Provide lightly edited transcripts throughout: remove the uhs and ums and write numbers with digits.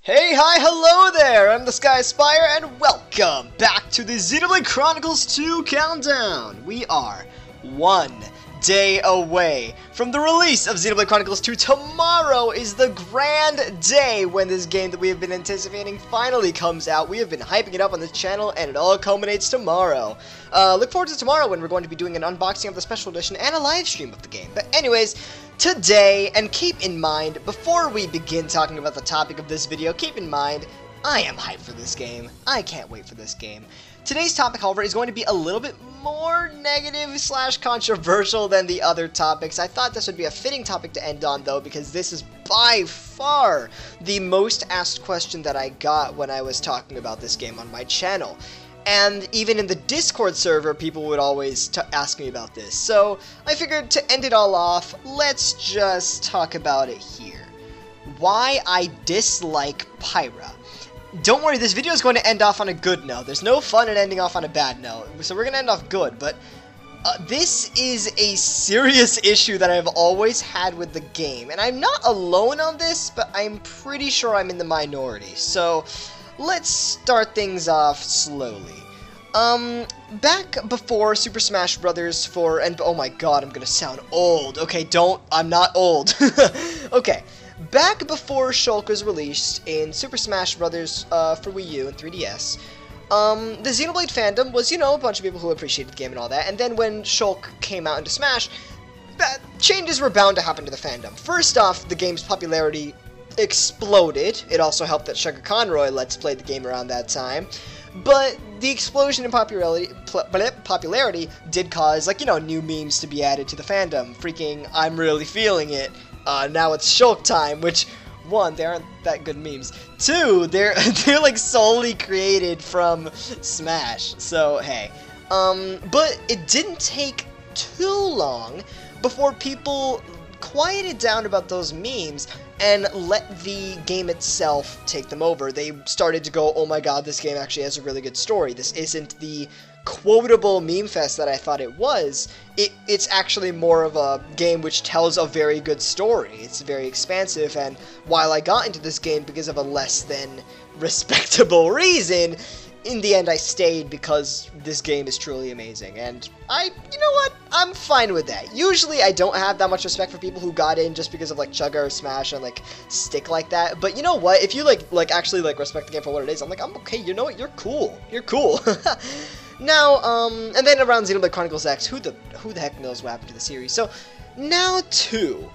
Hey, hi, hello there! I'm the SkySpyer, and welcome back to the Xenoblade Chronicles 2 Countdown! We are 1 day away from the release of Xenoblade Chronicles 2. Tomorrow is the grand day when this game that we have been anticipating finally comes out. We have been hyping it up on this channel, and it all culminates tomorrow. Look forward to tomorrow when we're going to be doing an unboxing of the special edition and a live stream of the game. But anyways, today, and keep in mind, before we begin talking about the topic of this video, keep in mind, I am hyped for this game. I can't wait for this game. Today's topic, however, is going to be a little bit more negative / controversial than the other topics. I thought this would be a fitting topic to end on, though, because this is by far the most asked question that I got when I was talking about this game on my channel. And even in the Discord server, people would always ask me about this. So I figured to end it all off, let's just talk about it here. Why I dislike Pyra. Don't worry, this video is going to end off on a good note. There's no fun in ending off on a bad note. So we're going to end off good, but this is a serious issue that I've always had with the game. And I'm not alone on this, but I'm pretty sure I'm in the minority. So let's start things off slowly. Back before Super Smash Brothers and oh my god, I'm gonna sound old. Okay, I'm not old. Okay, back before Shulk was released in Super Smash Brothers for Wii U and 3DS, the Xenoblade fandom was, you know, a bunch of people who appreciated the game and all that, and then when Shulk came out into Smash, changes were bound to happen to the fandom. First off, the game's popularity exploded. It also helped that Sugar Conroy Let's Play the game around that time. But the explosion in popularity did cause, like, you know, new memes to be added to the fandom. Freaking, I'm really feeling it. Now it's Shulk time, which, one, they aren't that good memes. Two, they're like solely created from Smash. So, hey. But it didn't take too long before people quieted down about those memes and let the game itself take them over. They started to go, oh my god, this game actually has a really good story. This isn't the quotable meme fest that I thought it was. It's actually more of a game which tells a very good story. It's very expansive, and while I got into this game because of a less than respectable reason, in the end I stayed because this game is truly amazing, and you know what, I'm fine with that. Usually I don't have that much respect for people who got in just because of like Chugga or Smash and like stick like that, but you know what, if you actually respect the game for what it is, I'm okay, you know what, you're cool. Now, and then around Xenoblade Chronicles X, who the heck knows what happened to the series. So, now to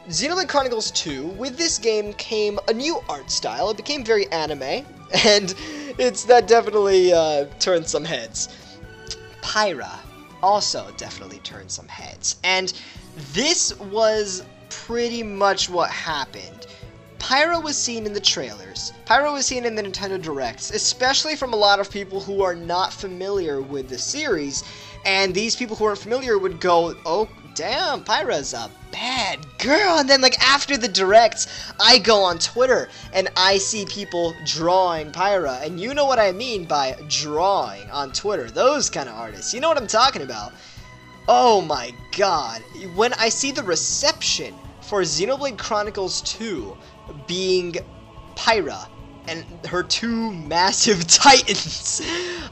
Xenoblade Chronicles 2, with this game came a new art style. It became very anime, and that definitely turned some heads. Pyra also definitely turned some heads, and this was pretty much what happened. Pyra was seen in the trailers. Pyra was seen in the Nintendo Directs, especially from a lot of people who are not familiar with the series, and these people who aren't familiar would go, oh, damn, Pyra's a bad girl. And then, like, after the directs, I go on Twitter and I see people drawing Pyra, and you know what I mean by drawing on Twitter. Those kind of artists. You know what I'm talking about. Oh my god. When I see the reception for Xenoblade Chronicles 2 being Pyra and her two massive titans,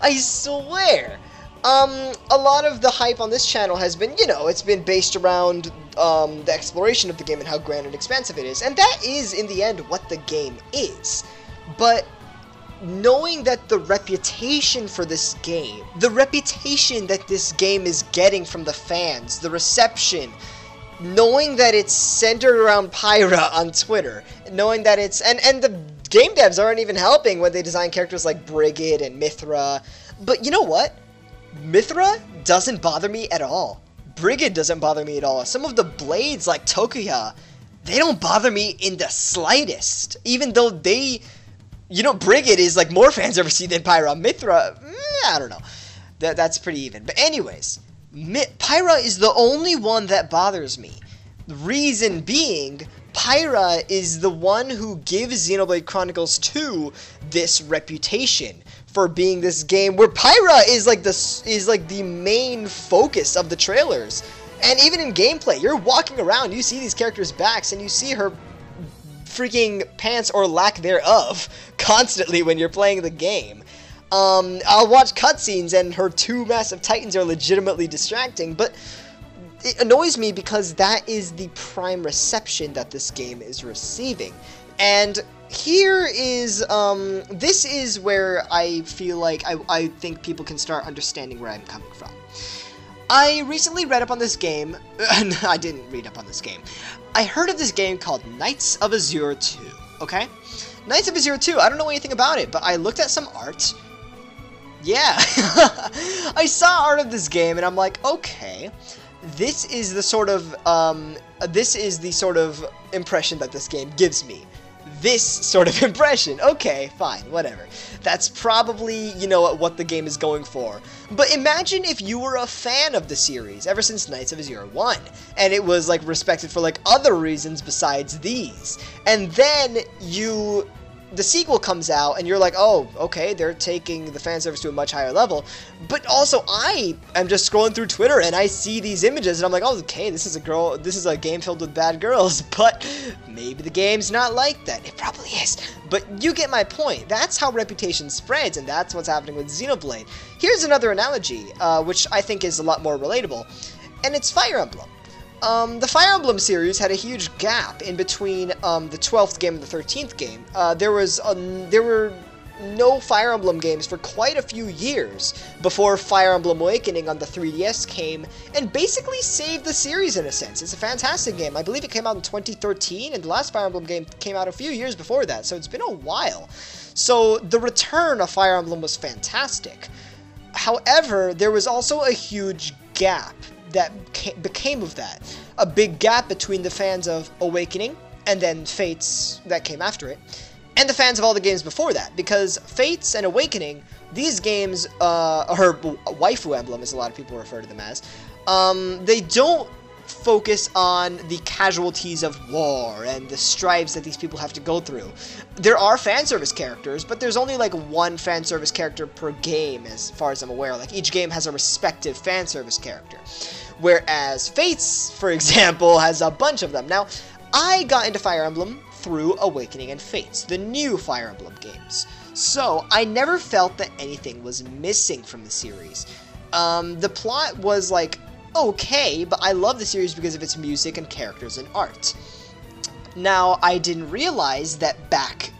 I swear. A lot of the hype on this channel has been, you know, it's been based around the exploration of the game and how grand and expansive it is, and that is, in the end, what the game is. But knowing that the reputation for this game, the reputation that this game is getting from the fans, the reception, knowing that it's centered around Pyra on Twitter, knowing that it's, and the game devs aren't even helping when they design characters like Brigid and Mythra, but you know what? Mythra doesn't bother me at all. Brigid doesn't bother me at all. Some of the blades like Tokuya, they don't bother me in the slightest. Even though they, you know, Brigid is like more fans ever see than Pyra. Mythra, I don't know. That's pretty even. But anyways, Pyra is the only one that bothers me. The reason being, Pyra is the one who gives Xenoblade Chronicles 2 this reputation for being this game where Pyra is like the main focus of the trailers. And even in gameplay, you're walking around, you see these characters' backs, and you see her freaking pants or lack thereof constantly when you're playing the game. I'll watch cutscenes and her two massive titans are legitimately distracting, but it annoys me because that is the prime reception that this game is receiving. And here is, this is where I feel like I think people can start understanding where I'm coming from. I recently read up on this game. I didn't read up on this game. I heard of this game called Knights of Azure 2, okay? Knights of Azure 2, I don't know anything about it, but I looked at some art. Yeah, I saw art of this game, and I'm like, okay, this is the sort of impression that this game gives me. This sort of impression. Okay, fine, whatever. That's probably, you know, what the game is going for. But imagine if you were a fan of the series ever since Knights of Azure 1, and it was, like, respected for, like, other reasons besides these. And then the sequel comes out, and you're like, oh, okay, they're taking the fan service to a much higher level. But also, I am just scrolling through Twitter, and I see these images, and I'm like, oh, okay, this is a game filled with bad girls, but maybe the game's not like that. It probably is. But you get my point. That's how reputation spreads, and that's what's happening with Xenoblade. Here's another analogy, which I think is a lot more relatable, and it's Fire Emblem. The Fire Emblem series had a huge gap in between the 12th game and the 13th game. There were no Fire Emblem games for quite a few years before Fire Emblem Awakening on the 3DS came and basically saved the series in a sense. It's a fantastic game. I believe it came out in 2013, and the last Fire Emblem game came out a few years before that, so it's been a while. So the return of Fire Emblem was fantastic. However, there was also a huge gap that became of that. A big gap between the fans of Awakening, and then Fates that came after it, and the fans of all the games before that, because Fates and Awakening, these games, or Waifu Emblem as a lot of people refer to them as, they don't focus on the casualties of war and the strives that these people have to go through. There are fan service characters, but there's only like one fan service character per game as far as I'm aware. Like each game has a respective fan service character. Whereas Fates, for example, has a bunch of them. Now, I got into Fire Emblem through Awakening and Fates, the new Fire Emblem games. So, I never felt that anything was missing from the series. The plot was like, okay, but I love the series because of its music and characters and art. Now, I didn't realize that back,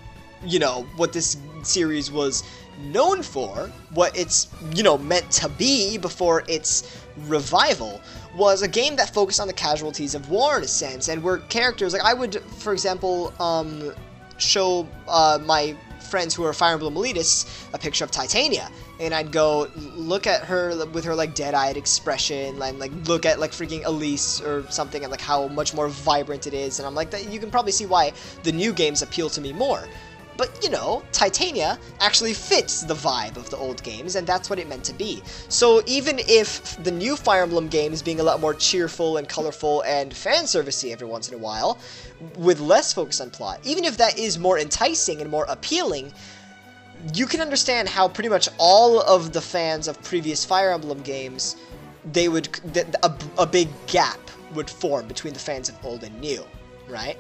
you know, what this series was known for, what it's, you know, meant to be before its revival, was a game that focused on the casualties of war in a sense, and where characters, like I would, for example, show my friends who are Fire Emblem elitists a picture of Titania, and I'd go look at her with her like dead-eyed expression, and like look at like freaking Elise or something, and like how much more vibrant it is, and I'm like, that you can probably see why the new games appeal to me more. But, you know, Titania actually fits the vibe of the old games, and that's what it meant to be. So even if the new Fire Emblem games being a lot more cheerful and colorful and fan servicey every once in a while, with less focus on plot, even if that is more enticing and more appealing, you can understand how pretty much all of the fans of previous Fire Emblem games, a big gap would form between the fans of old and new, right?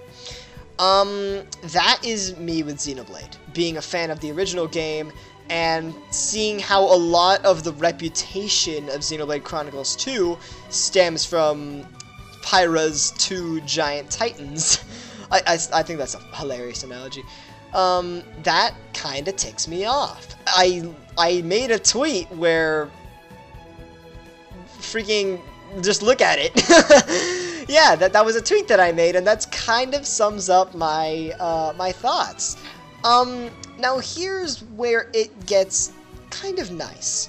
That is me with Xenoblade, being a fan of the original game, and seeing how a lot of the reputation of Xenoblade Chronicles 2 stems from Pyra's two giant titans. I think that's a hilarious analogy. That kinda ticks me off. I made a tweet where freaking just look at it. Yeah, that was a tweet that I made, and that's kind of sums up my my thoughts. Now here's where it gets kind of nice.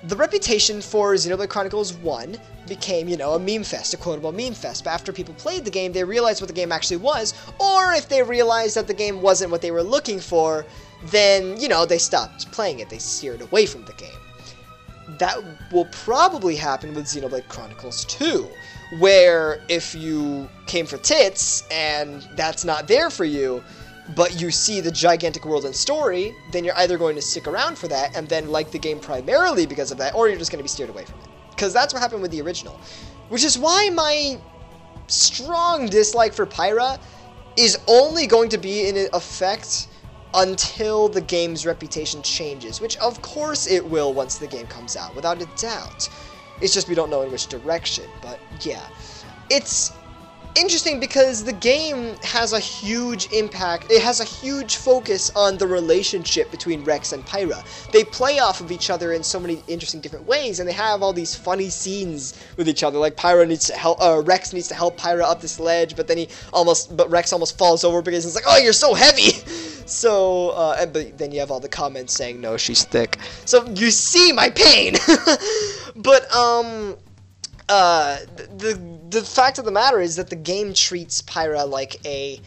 The reputation for Xenoblade Chronicles 1 became, you know, a meme fest, a quotable meme fest, but after people played the game, they realized what the game actually was, or if they realized that the game wasn't what they were looking for, then, you know, they stopped playing it, they steered away from the game. That will probably happen with Xenoblade Chronicles 2, where if you came for tits, and that's not there for you, but you see the gigantic world and story, then you're either going to stick around for that, and then like the game primarily because of that, or you're just going to be steered away from it. Because that's what happened with the original. Which is why my strong dislike for Pyra is only going to be in effect until the game's reputation changes, which of course it will once the game comes out, without a doubt. It's just we don't know in which direction, but yeah. It's interesting because the game has a huge impact, it has a huge focus on the relationship between Rex and Pyra. They play off of each other in so many interesting different ways, and they have all these funny scenes with each other, like Pyra needs to help, Rex needs to help Pyra up this ledge, but then Rex almost falls over because he's like, oh, you're so heavy! So, but then you have all the comments saying, no, she's thick. So, you see my pain! But, the fact of the matter is that the game treats Pyra like a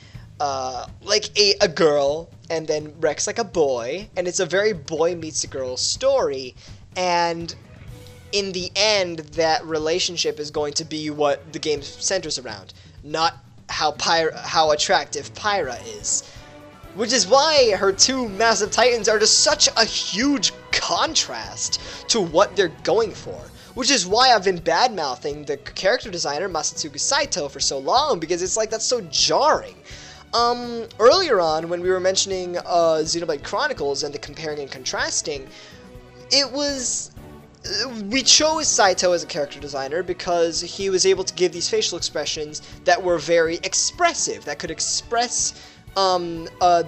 girl, and then Rex like a boy, and it's a very boy meets a girl story, and in the end, that relationship is going to be what the game centers around, not how attractive Pyra is. Which is why her two massive titans are just such a huge contrast to what they're going for. Which is why I've been bad-mouthing the character designer, Masatsugu Saito, for so long, because it's like, that's so jarring. Earlier on, when we were mentioning Xenoblade Chronicles and the comparing and contrasting, we chose Saito as a character designer because he was able to give these facial expressions that were very expressive, that could express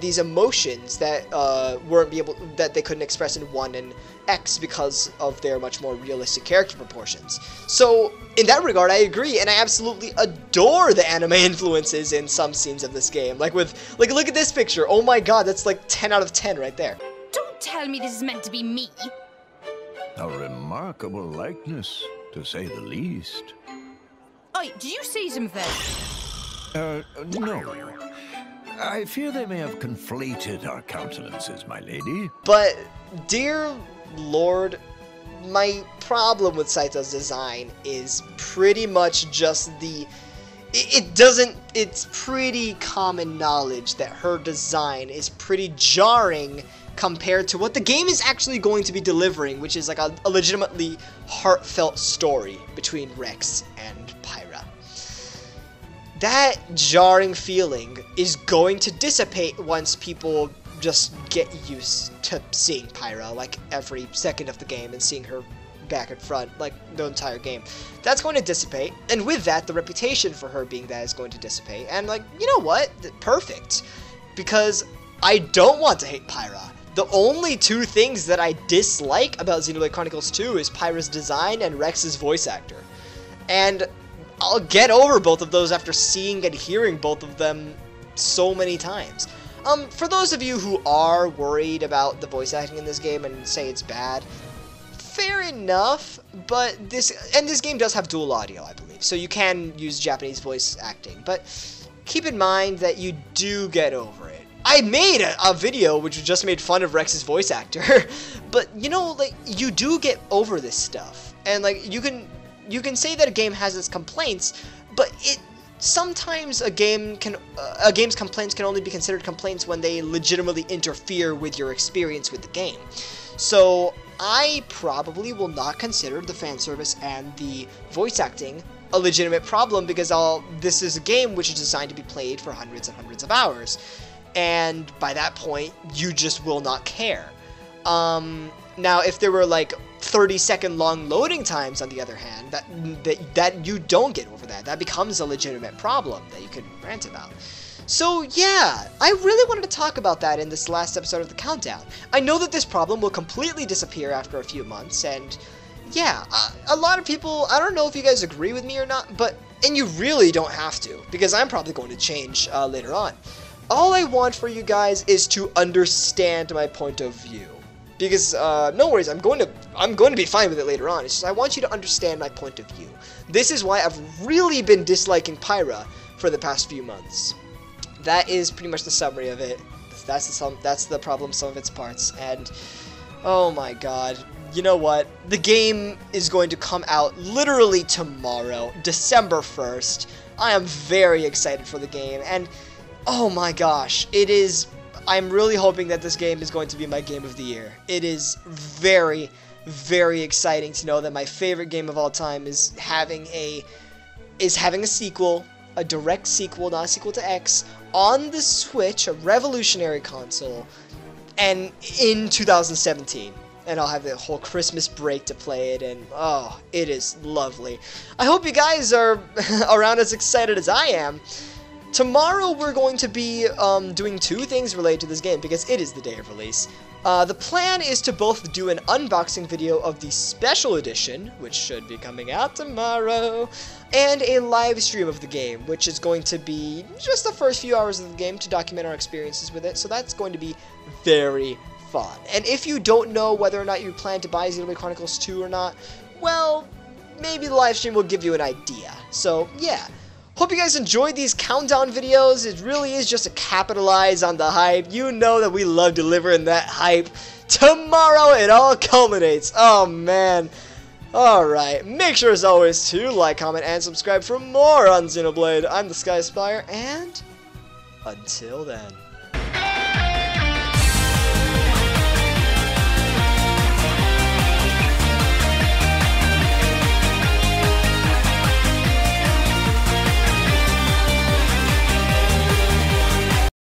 these emotions that that they couldn't express in 1 and X because of their much more realistic character proportions. So, in that regard, I agree, and I absolutely adore the anime influences in some scenes of this game. Like look at this picture. Oh my god, that's like 10 out of 10 right there. Don't tell me this is meant to be me. A remarkable likeness, to say the least. Oi, did you see something? No. I fear they may have conflated our countenances, my lady. But, dear Lord, my problem with Saito's design is pretty much just it's pretty common knowledge that her design is pretty jarring compared to what the game is actually going to be delivering, which is like a legitimately heartfelt story between Rex and Pyra. That jarring feeling is going to dissipate once people just get used to seeing Pyra like every second of the game and seeing her back and front like the entire game. That's going to dissipate, and with that, the reputation for her being that is going to dissipate. And like, you know what? Perfect. Because I don't want to hate Pyra. The only two things that I dislike about Xenoblade Chronicles 2 is Pyra's design and Rex's voice actor. And I'll get over both of those after seeing and hearing both of them so many times. For those of you who are worried about the voice acting in this game and say it's bad, fair enough, but this game does have dual audio, I believe, so you can use Japanese voice acting, but keep in mind that you do get over it. I made a video which just made fun of Rex's voice actor, but you know, like, you do get over this stuff, and like, you can say that a game has its complaints, but sometimes a game's complaints can only be considered complaints when they legitimately interfere with your experience with the game. So I probably will not consider the fan service and the voice acting a legitimate problem, because this is a game which is designed to be played for hundreds and hundreds of hours, and by that point you just will not care. Now, if there were like 30-second long loading times, on the other hand, that you don't get over that becomes a legitimate problem that you could rant about. So yeah, I really wanted to talk about that in this last episode of the Countdown. I know that this problem will completely disappear after a few months, and yeah, a lot of people, I don't know if you guys agree with me or not, and you really don't have to, because I'm probably going to change later on. All I want for you guys is to understand my point of view. Because, no worries, I'm going to be fine with it later on. It's just I want you to understand my point of view. This is why I've really been disliking Pyra for the past few months. That is pretty much the summary of it. That's the problem, some of its parts. And, oh my god. You know what? The game is going to come out literally tomorrow, December 1st. I am very excited for the game. And, oh my gosh, I'm really hoping that this game is going to be my game of the year. It is very, very exciting to know that my favorite game of all time is having a sequel, a direct sequel, not a sequel to X, on the Switch, a revolutionary console, and in 2017. And I'll have the whole Christmas break to play it, and oh, it is lovely. I hope you guys are around as excited as I am. Tomorrow we're going to be doing two things related to this game, because it is the day of release. The plan is to both do an unboxing video of the Special Edition, which should be coming out tomorrow, and a live stream of the game, which is going to be just the first few hours of the game to document our experiences with it, so that's going to be very fun. And if you don't know whether or not you plan to buy Xenoblade Chronicles 2 or not, well, maybe the live stream will give you an idea. So, yeah. Hope you guys enjoyed these countdown videos. It really is just to capitalize on the hype. You know that we love delivering that hype. Tomorrow it all culminates. Oh man. Alright, make sure as always to like, comment, and subscribe for more on Xenoblade. I'm the SkySpyer, and until then.